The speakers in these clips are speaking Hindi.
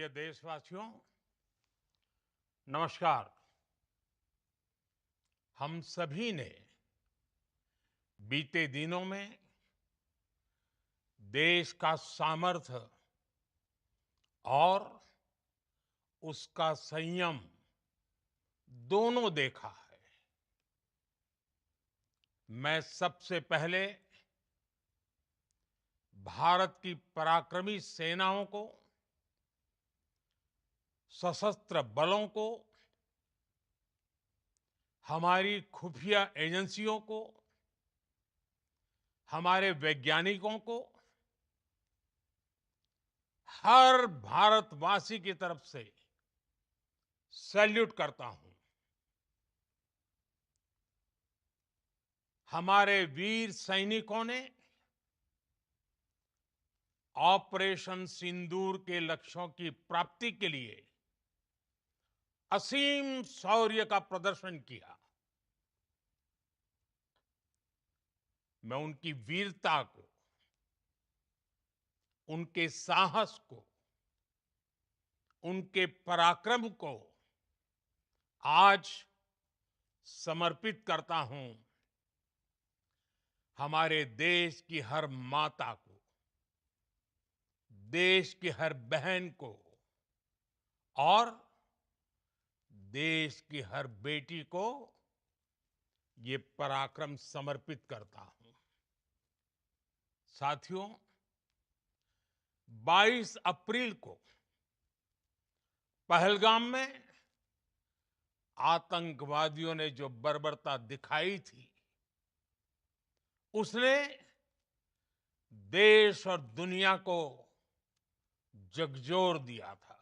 प्रिय देशवासियों, नमस्कार। हम सभी ने बीते दिनों में देश का सामर्थ्य और उसका संयम दोनों देखा है। मैं सबसे पहले भारत की पराक्रमी सेनाओं को, सशस्त्र बलों को, हमारी खुफिया एजेंसियों को, हमारे वैज्ञानिकों को, हर भारतवासी की तरफ से सैल्यूट करता हूं। हमारे वीर सैनिकों ने ऑपरेशन सिंदूर के लक्ष्यों की प्राप्ति के लिए असीम शौर्य का प्रदर्शन किया। मैं उनकी वीरता को, उनके साहस को, उनके पराक्रम को आज समर्पित करता हूं हमारे देश की हर माता को, देश की हर बहन को और देश की हर बेटी को ये पराक्रम समर्पित करता हूं। साथियों, 22 अप्रैल को पहलगाम में आतंकवादियों ने जो बर्बरता दिखाई थी, उसने देश और दुनिया को झकझोर दिया था।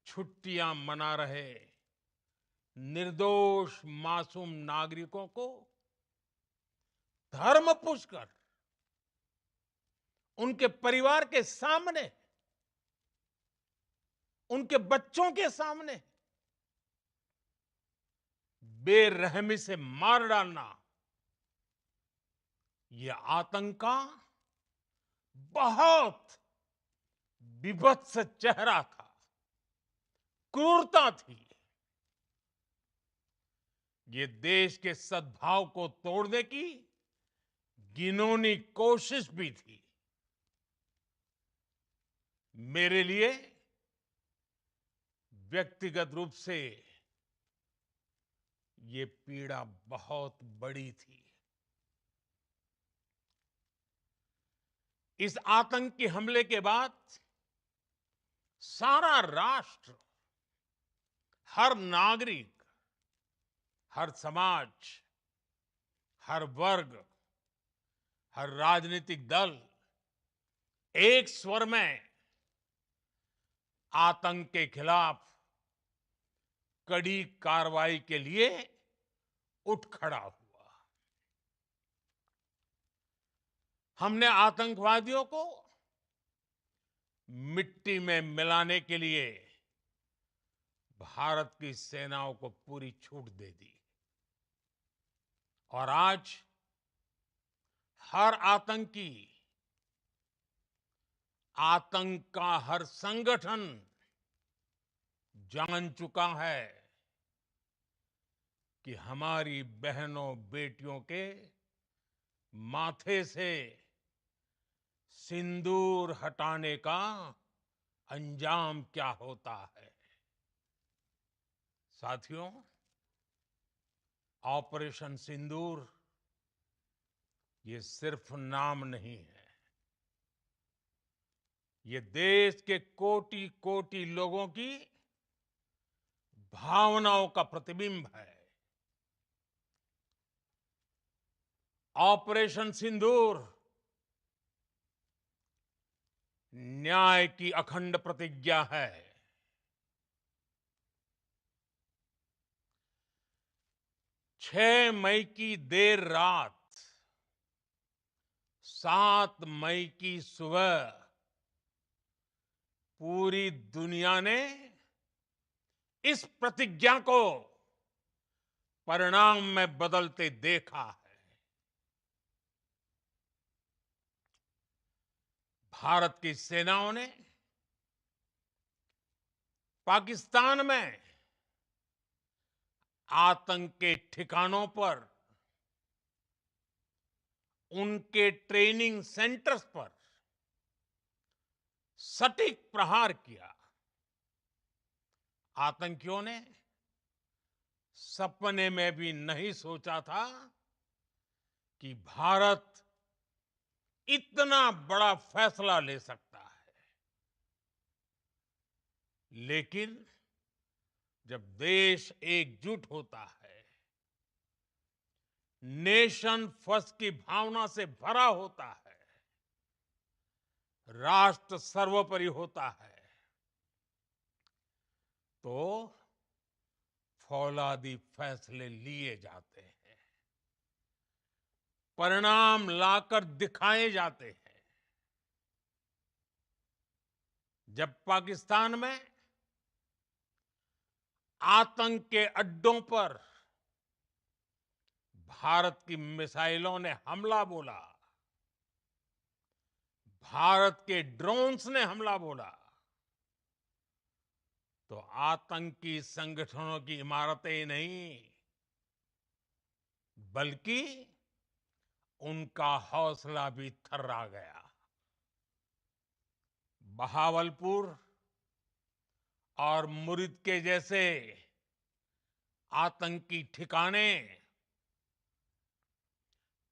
छुट्टियां मना रहे निर्दोष मासूम नागरिकों को धर्म पूछकर उनके परिवार के सामने, उनके बच्चों के सामने बेरहमी से मार डालना, यह आतंक का बहुत बीभत्स चेहरा था, क्रूरता थी। ये देश के सद्भाव को तोड़ने की घिनौनी कोशिश भी थी। मेरे लिए व्यक्तिगत रूप से ये पीड़ा बहुत बड़ी थी। इस आतंकी हमले के बाद सारा राष्ट्र, हर नागरिक, हर समाज, हर वर्ग, हर राजनीतिक दल एक स्वर में आतंक के खिलाफ कड़ी कार्रवाई के लिए उठ खड़ा हुआ। हमने आतंकवादियों को मिट्टी में मिलाने के लिए भारत की सेनाओं को पूरी छूट दे दी और आज हर आतंकी, आतंक का हर संगठन जान चुका है कि हमारी बहनों बेटियों के माथे से सिंदूर हटाने का अंजाम क्या होता है। साथियों, ऑपरेशन सिंदूर ये सिर्फ नाम नहीं है, ये देश के कोटि कोटि लोगों की भावनाओं का प्रतिबिंब है। ऑपरेशन सिंदूर न्याय की अखंड प्रतिज्ञा है। 6 मई की देर रात, 7 मई की सुबह पूरी दुनिया ने इस प्रतिज्ञा को परिणाम में बदलते देखा है। भारत की सेनाओं ने पाकिस्तान में आतंक के ठिकानों पर, उनके ट्रेनिंग सेंटर्स पर सटीक प्रहार किया। आतंकियों ने सपने में भी नहीं सोचा था कि भारत इतना बड़ा फैसला ले सकता है। लेकिन जब देश एकजुट होता है, नेशन फर्स्ट की भावना से भरा होता है, राष्ट्र सर्वोपरि होता है, तो फौलादी फैसले लिए जाते हैं, परिणाम लाकर दिखाए जाते हैं। जब पाकिस्तान में आतंक के अड्डों पर भारत की मिसाइलों ने हमला बोला, भारत के ड्रोन्स ने हमला बोला, तो आतंकी संगठनों की इमारतें नहीं, बल्कि उनका हौसला भी थर्रा गया। बहावलपुर और मुरिद के जैसे आतंकी ठिकाने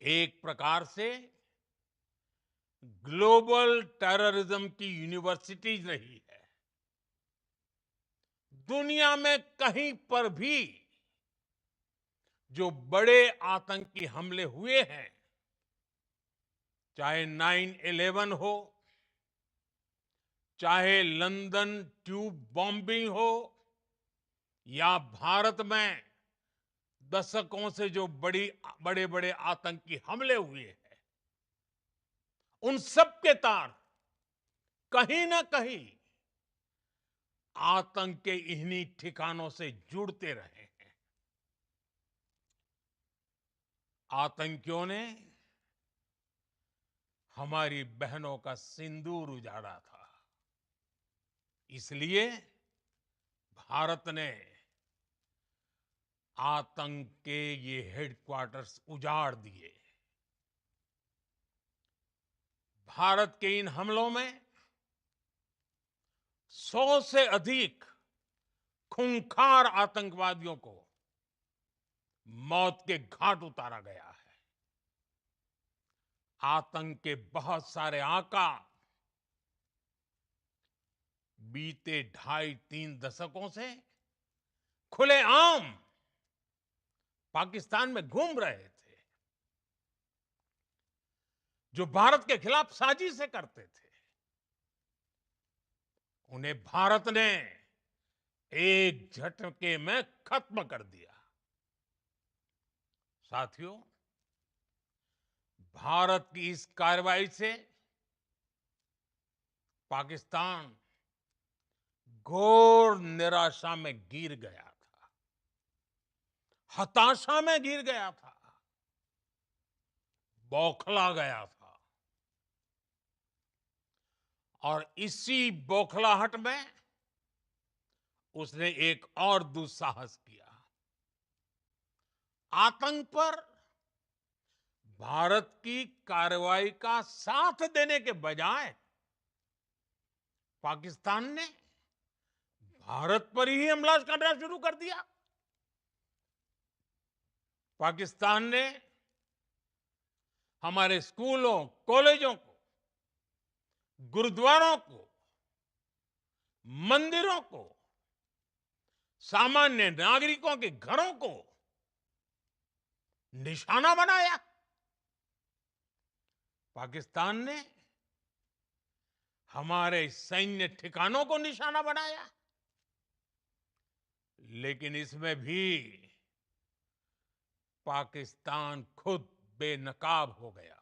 एक प्रकार से ग्लोबल टेररिज्म की यूनिवर्सिटीज रही है। दुनिया में कहीं पर भी जो बड़े आतंकी हमले हुए हैं, चाहे 9/11 हो, चाहे लंदन ट्यूब बॉम्बिंग हो, या भारत में दशकों से जो बड़े बड़े आतंकी हमले हुए हैं, उन सब के तार कहीं ना कहीं आतंक के इन्हीं ठिकानों से जुड़ते रहे हैं। आतंकियों ने हमारी बहनों का सिंदूर उजाड़ा था, इसलिए भारत ने आतंक के ये हेडक्वार्टर्स उजाड़ दिए। भारत के इन हमलों में 100 से अधिक खूंखार आतंकवादियों को मौत के घाट उतारा गया है। आतंक के बहुत सारे आका बीते 2.5-3 दशकों से खुलेआम पाकिस्तान में घूम रहे थे, जो भारत के खिलाफ साजिशें करते थे। उन्हें भारत ने एक झटके में खत्म कर दिया। साथियों, भारत की इस कार्रवाई से पाकिस्तान घोर निराशा में गिर गया था, हताशा में गिर गया था, बौखला गया था। और इसी बौखलाहट में उसने एक और दुस्साहस किया। आतंक पर भारत की कार्रवाई का साथ देने के बजाय पाकिस्तान ने भारत पर ही हमला करना शुरू कर दिया। पाकिस्तान ने हमारे स्कूलों, कॉलेजों को, गुरुद्वारों को, मंदिरों को, सामान्य नागरिकों के घरों को निशाना बनाया। पाकिस्तान ने हमारे सैन्य ठिकानों को निशाना बनाया। लेकिन इसमें भी पाकिस्तान खुद बेनकाब हो गया।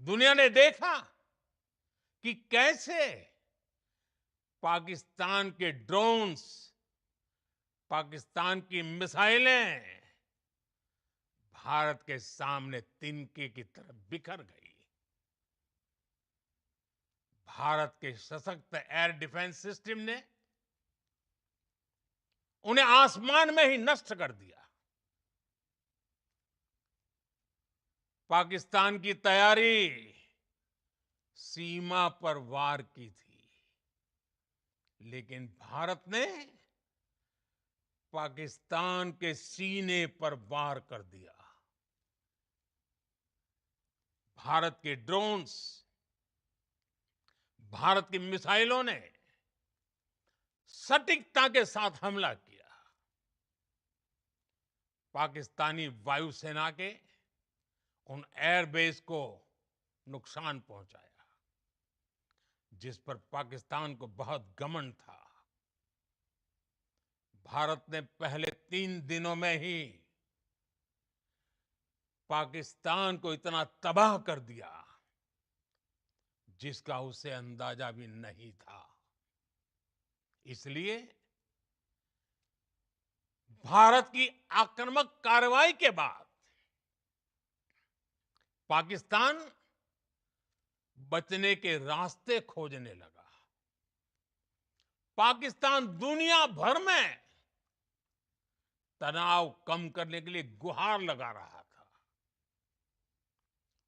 दुनिया ने देखा कि कैसे पाकिस्तान के ड्रोन्स, पाकिस्तान की मिसाइलें भारत के सामने तिनके की तरह बिखर गई। भारत के सशक्त एयर डिफेंस सिस्टम ने उन्हें आसमान में ही नष्ट कर दिया। पाकिस्तान की तैयारी सीमा पर वार की थी, लेकिन भारत ने पाकिस्तान के सीने पर वार कर दिया। भारत के ड्रोन्स, भारत की मिसाइलों ने सटीकता के साथ हमला किया। पाकिस्तानी वायुसेना के उन एयरबेस को नुकसान पहुंचाया, जिस पर पाकिस्तान को बहुत घमंड था। भारत ने पहले 3 दिनों में ही पाकिस्तान को इतना तबाह कर दिया, जिसका उसे अंदाजा भी नहीं था। इसलिए भारत की आक्रामक कार्रवाई के बाद पाकिस्तान बचने के रास्ते खोजने लगा। पाकिस्तान दुनिया भर में तनाव कम करने के लिए गुहार लगा रहा था,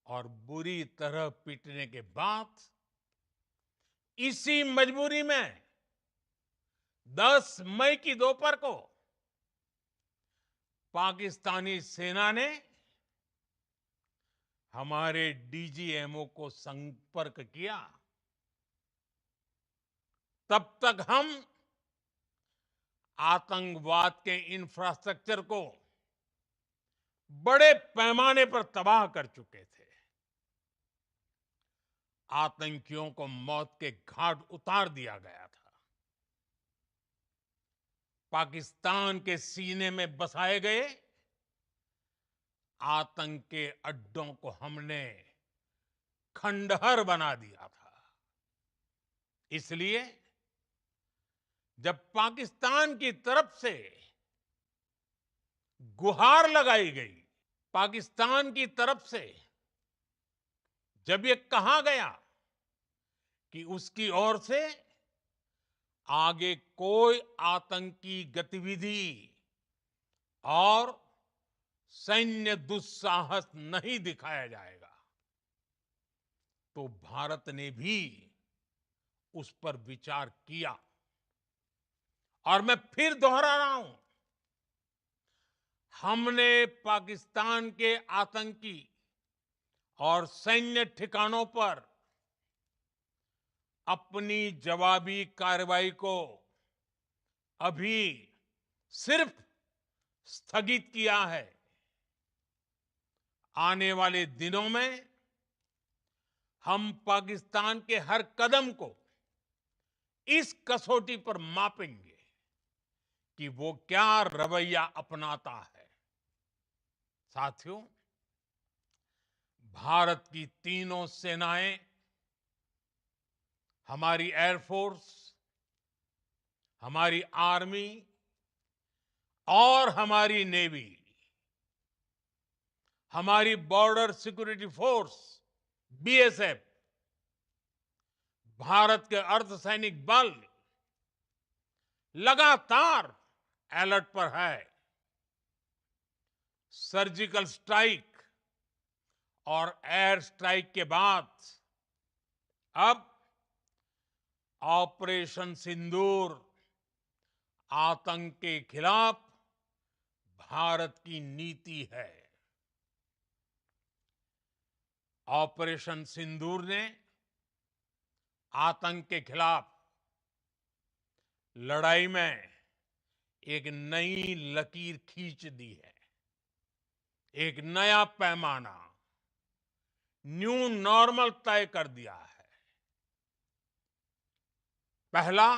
और बुरी तरह पीटने के बाद इसी मजबूरी में 10 मई की दोपहर को पाकिस्तानी सेना ने हमारे डीजीएमओ को संपर्क किया। तब तक हम आतंकवाद के इंफ्रास्ट्रक्चर को बड़े पैमाने पर तबाह कर चुके थे। आतंकियों को मौत के घाट उतार दिया गया था। पाकिस्तान के सीने में बसाए गए आतंक के अड्डों को हमने खंडहर बना दिया था। इसलिए जब पाकिस्तान की तरफ से गुहार लगाई गई, पाकिस्तान की तरफ से जब ये कहा गया कि उसकी ओर से आगे कोई आतंकी गतिविधि और सैन्य दुस्साहस नहीं दिखाया जाएगा, तो भारत ने भी उस पर विचार किया। और मैं फिर दोहरा रहा हूं, हमने पाकिस्तान के आतंकी और सैन्य ठिकानों पर अपनी जवाबी कार्रवाई को अभी सिर्फ स्थगित किया है। आने वाले दिनों में हम पाकिस्तान के हर कदम को इस कसौटी पर मापेंगे कि वो क्या रवैया अपनाता है। साथियों, भारत की तीनों सेनाएं, हमारी एयरफोर्स, हमारी आर्मी और हमारी नेवी, हमारी border security force BSF, Bharat के अर्धसैनिक बल लगातार अलर्ट पर है। सर्जिकल स्ट्राइक और एयर स्ट्राइक के बाद अब ऑपरेशन सिंदूर आतंक के खिलाफ भारत की नीति है। ऑपरेशन सिंदूर ने आतंक के खिलाफ लड़ाई में एक नई लकीर खींच दी है। एक नया पैमाना, न्यू नॉर्मल तय कर दिया है। पहला,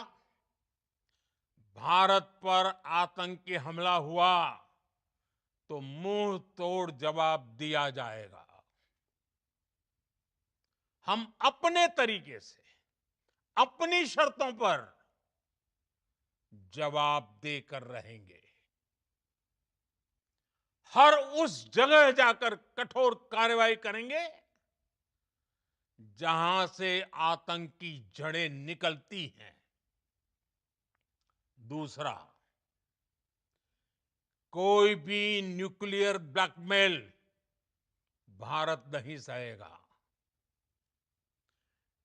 भारत पर आतंकी हमला हुआ तो मुंह तोड़ जवाब दिया जाएगा। हम अपने तरीके से, अपनी शर्तों पर जवाब देकर रहेंगे। हर उस जगह जाकर कठोर कार्रवाई करेंगे जहां से आतंक की जड़ें निकलती हैं। दूसरा, कोई भी न्यूक्लियर ब्लैकमेल भारत नहीं सहेगा।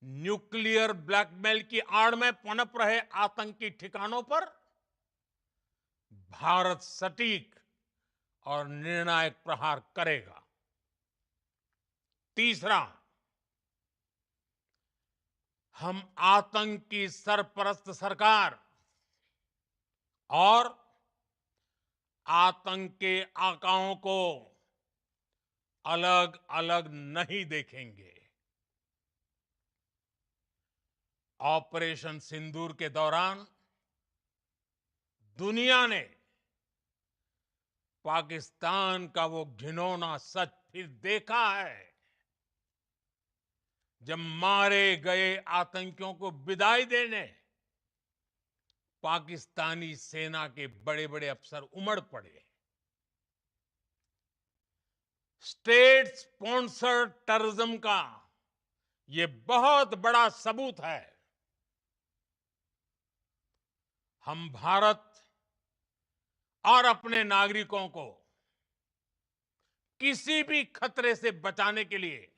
न्यूक्लियर ब्लैकमेल की आड़ में पनप रहे आतंकी ठिकानों पर भारत सटीक और निर्णायक प्रहार करेगा। तीसरा, हम आतंक की सरपरस्त सरकार और आतंक के आकाओं को अलग अलग नहीं देखेंगे। ऑपरेशन सिंदूर के दौरान दुनिया ने पाकिस्तान का वो घिनौना सच फिर देखा है, जब मारे गए आतंकियों को विदाई देने पाकिस्तानी सेना के बड़े बड़े अफसर उमड़ पड़े। स्टेट स्पॉन्सर्ड टेररिज्म का ये बहुत बड़ा सबूत है। हम भारत और अपने नागरिकों को किसी भी खतरे से बचाने के लिए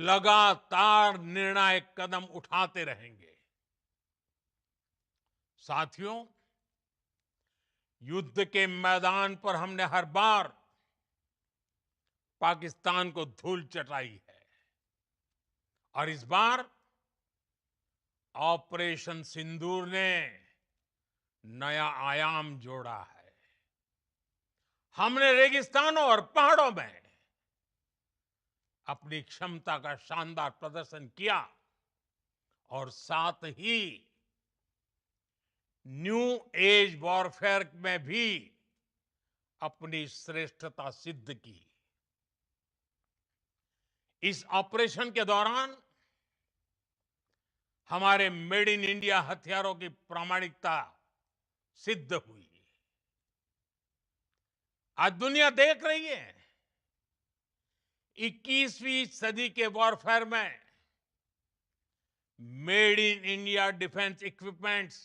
लगातार निर्णायक कदम उठाते रहेंगे। साथियों, युद्ध के मैदान पर हमने हर बार पाकिस्तान को धूल चटाई है और इस बार ऑपरेशन सिंदूर ने नया आयाम जोड़ा है। हमने रेगिस्तानों और पहाड़ों में अपनी क्षमता का शानदार प्रदर्शन किया और साथ ही न्यू एज वॉरफेयर में भी अपनी श्रेष्ठता सिद्ध की। इस ऑपरेशन के दौरान हमारे मेड इन इंडिया हथियारों की प्रामाणिकता सिद्ध हुई। आज दुनिया देख रही है 21वीं सदी के वॉरफेयर में made in India defence equipments,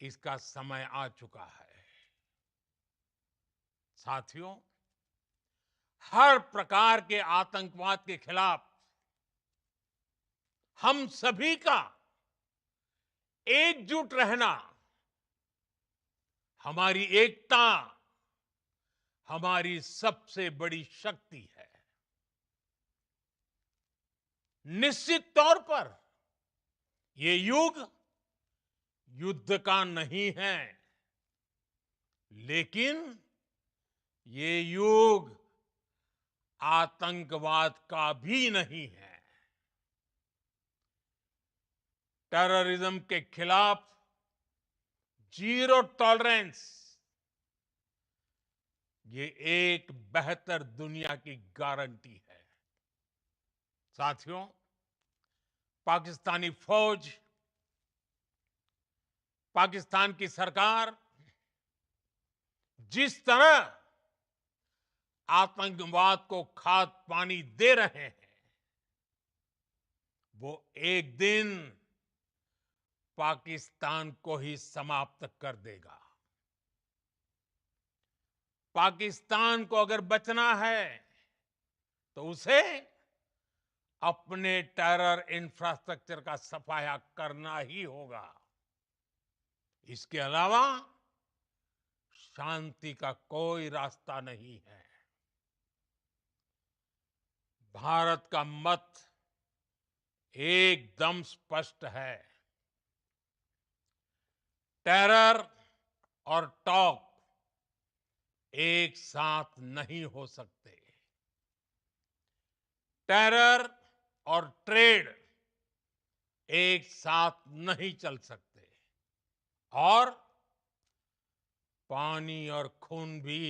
इसका समय आ चुका है। साथियों, हर प्रकार के आतंकवाद के खिलाफ हम सभी का एकजुट रहना, हमारी एकता हमारी सबसे बड़ी शक्ति है। निश्चित तौर पर ये युग युद्ध का नहीं है, लेकिन ये युग आतंकवाद का भी नहीं है। टेररिज्म के खिलाफ जीरो टॉलरेंस, ये एक बेहतर दुनिया की गारंटी है। साथियों, पाकिस्तानी फौज, पाकिस्तान की सरकार जिस तरह आतंकवाद को खाद पानी दे रहे हैं, वो एक दिन पाकिस्तान को ही समाप्त कर देगा। पाकिस्तान को अगर बचना है तो उसे अपने टेरर इंफ्रास्ट्रक्चर का सफाया करना ही होगा। इसके अलावा शांति का कोई रास्ता नहीं है। भारत का मत एकदम स्पष्ट है। टेरर और टॉक एक साथ नहीं हो सकते। टेरर और ट्रेड एक साथ नहीं चल सकते और पानी और खून भी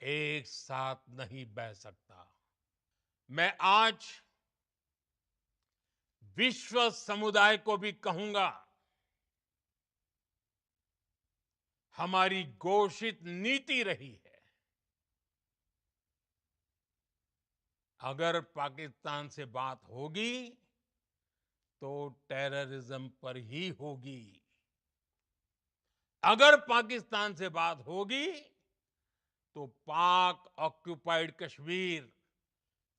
एक साथ नहीं बह सकता। मैं आज विश्व समुदाय को भी कहूंगा, हमारी घोषित नीति रही है अगर पाकिस्तान से बात होगी तो टेररिज्म पर ही होगी। अगर पाकिस्तान से बात होगी तो पाक ऑक्युपाइड कश्मीर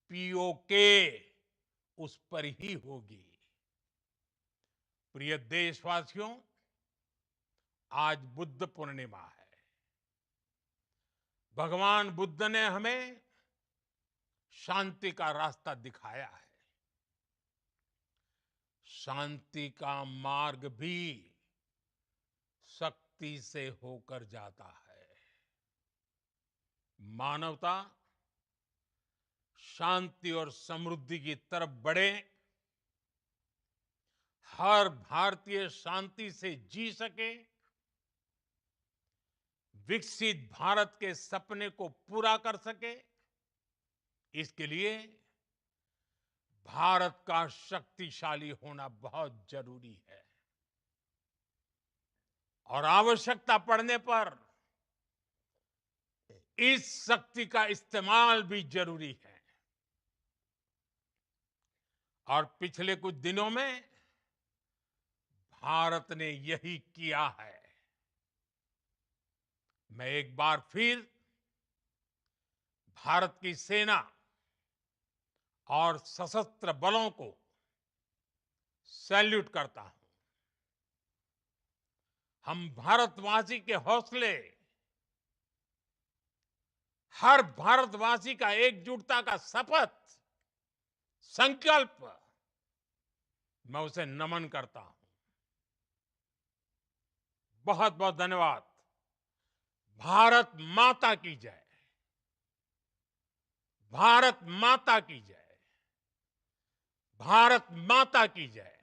पीओके उस पर ही होगी। प्रिय देशवासियों, आज बुद्ध पूर्णिमा है। भगवान बुद्ध ने हमें शांति का रास्ता दिखाया है। शांति का मार्ग भी शक्ति से होकर जाता है। मानवता शांति और समृद्धि की तरफ बढ़े, हर भारतीय शांति से जी सके, विकसित भारत के सपने को पूरा कर सके, इसके लिए भारत का शक्तिशाली होना बहुत जरूरी है। और आवश्यकता पड़ने पर इस शक्ति का इस्तेमाल भी जरूरी है। और पिछले कुछ दिनों में भारत ने यही किया है। मैं एक बार फिर भारत की सेना और सशस्त्र बलों को सैल्यूट करता हूं। हम भारतवासी के हौसले, हर भारतवासी का एकजुटता का शपथ, संकल्प, मैं उसे नमन करता हूं। बहुत बहुत धन्यवाद। भारत माता की जय। भारत माता की जय। भारत माता की जय।